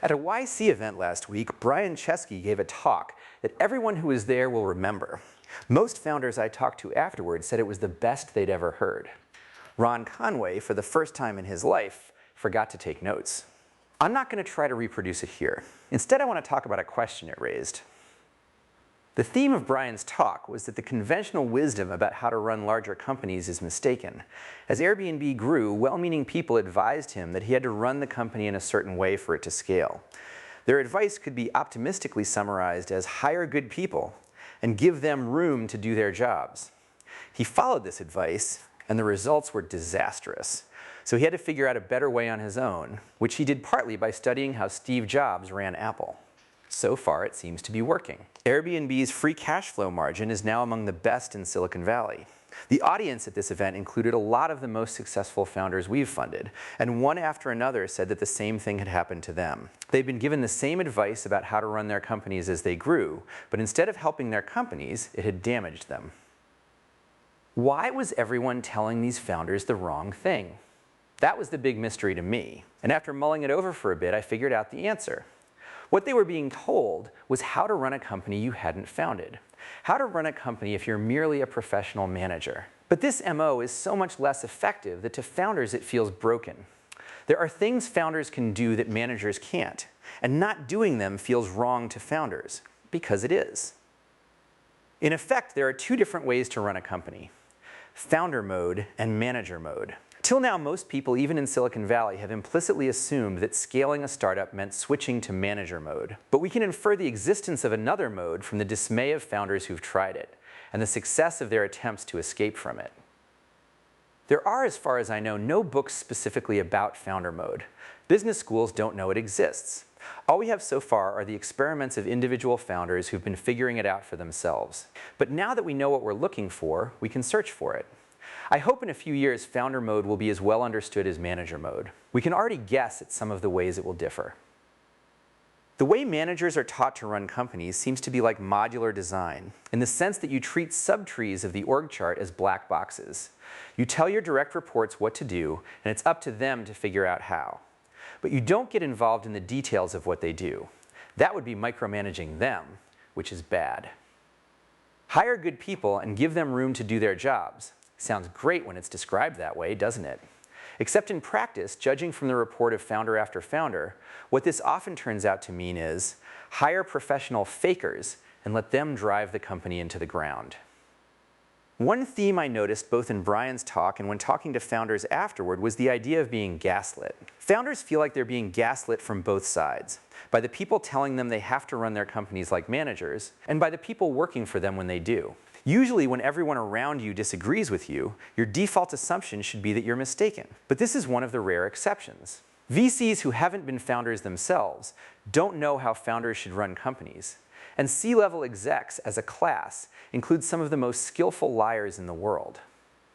At a YC event last week, Brian Chesky gave a talk that everyone who was there will remember. Most founders I talked to afterwards said it was the best they'd ever heard. Ron Conway, for the first time in his life, forgot to take notes. I'm not going to try to reproduce it here. Instead, I want to talk about a question it raised. The theme of Brian's talk was that the conventional wisdom about how to run larger companies is mistaken. As Airbnb grew, well-meaning people advised him that he had to run the company in a certain way for it to scale. Their advice could be optimistically summarized as hire good people and give them room to do their jobs. He followed this advice, and the results were disastrous. So he had to figure out a better way on his own, which he did partly by studying how Steve Jobs ran Apple. So far, it seems to be working. Airbnb's free cash flow margin is now among the best in Silicon Valley. The audience at this event included a lot of the most successful founders we've funded, and one after another said that the same thing had happened to them. They'd been given the same advice about how to run their companies as they grew, but instead of helping their companies, it had damaged them. Why was everyone telling these founders the wrong thing? That was the big mystery to me, and after mulling it over for a bit, I figured out the answer. What they were being told was how to run a company you hadn't founded. How to run a company if you're merely a professional manager. But this MO is so much less effective that to founders it feels broken. There are things founders can do that managers can't, and not doing them feels wrong to founders, because it is. In effect, there are two different ways to run a company: founder mode and manager mode. Till now, most people, even in Silicon Valley, have implicitly assumed that scaling a startup meant switching to manager mode. But we can infer the existence of another mode from the dismay of founders who've tried it, and the success of their attempts to escape from it. There are, as far as I know, no books specifically about founder mode. Business schools don't know it exists. All we have so far are the experiments of individual founders who've been figuring it out for themselves. But now that we know what we're looking for, we can search for it. I hope in a few years founder mode will be as well understood as manager mode. We can already guess at some of the ways it will differ. The way managers are taught to run companies seems to be like modular design, in the sense that you treat subtrees of the org chart as black boxes. You tell your direct reports what to do, and it's up to them to figure out how. But you don't get involved in the details of what they do. That would be micromanaging them, which is bad. Hire good people and give them room to do their jobs. Sounds great when it's described that way, doesn't it? Except in practice, judging from the report of founder after founder, what this often turns out to mean is hire professional fakers and let them drive the company into the ground. One theme I noticed both in Brian's talk and when talking to founders afterward was the idea of being gaslit. Founders feel like they're being gaslit from both sides, by the people telling them they have to run their companies like managers, and by the people working for them when they do. Usually when everyone around you disagrees with you, your default assumption should be that you're mistaken. But this is one of the rare exceptions. VCs who haven't been founders themselves don't know how founders should run companies. And C-level execs as a class include some of the most skillful liars in the world.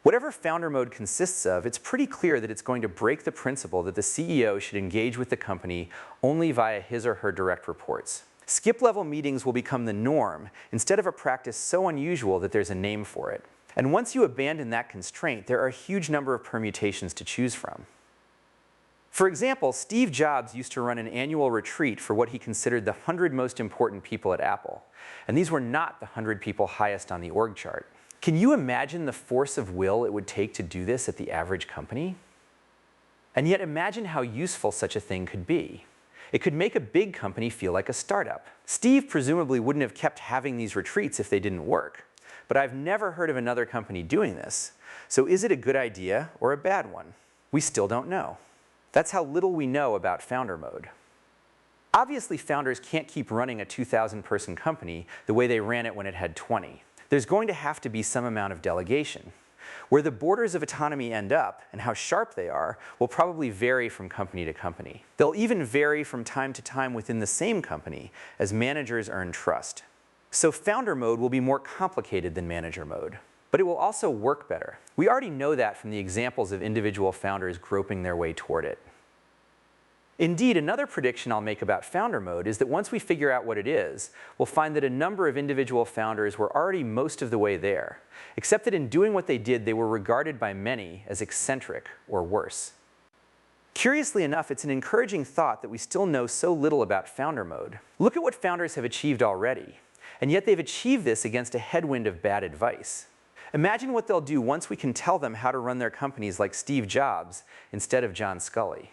Whatever founder mode consists of, it's pretty clear that it's going to break the principle that the CEO should engage with the company only via his or her direct reports. Skip-level meetings will become the norm instead of a practice so unusual that there's a name for it. And once you abandon that constraint, there are a huge number of permutations to choose from. For example, Steve Jobs used to run an annual retreat for what he considered the 100 most important people at Apple. And these were not the 100 people highest on the org chart. Can you imagine the force of will it would take to do this at the average company? And yet imagine how useful such a thing could be. It could make a big company feel like a startup. Steve presumably wouldn't have kept having these retreats if they didn't work. But I've never heard of another company doing this. So is it a good idea or a bad one? We still don't know. That's how little we know about founder mode. Obviously, founders can't keep running a 2,000-person company the way they ran it when it had 20. There's going to have to be some amount of delegation. Where the borders of autonomy end up, and how sharp they are, will probably vary from company to company. They'll even vary from time to time within the same company, as managers earn trust. So founder mode will be more complicated than manager mode. But it will also work better. We already know that from the examples of individual founders groping their way toward it. Indeed, another prediction I'll make about founder mode is that once we figure out what it is, we'll find that a number of individual founders were already most of the way there, except that in doing what they did, they were regarded by many as eccentric or worse. Curiously enough, it's an encouraging thought that we still know so little about founder mode. Look at what founders have achieved already, and yet they've achieved this against a headwind of bad advice. Imagine what they'll do once we can tell them how to run their companies like Steve Jobs instead of John Sculley.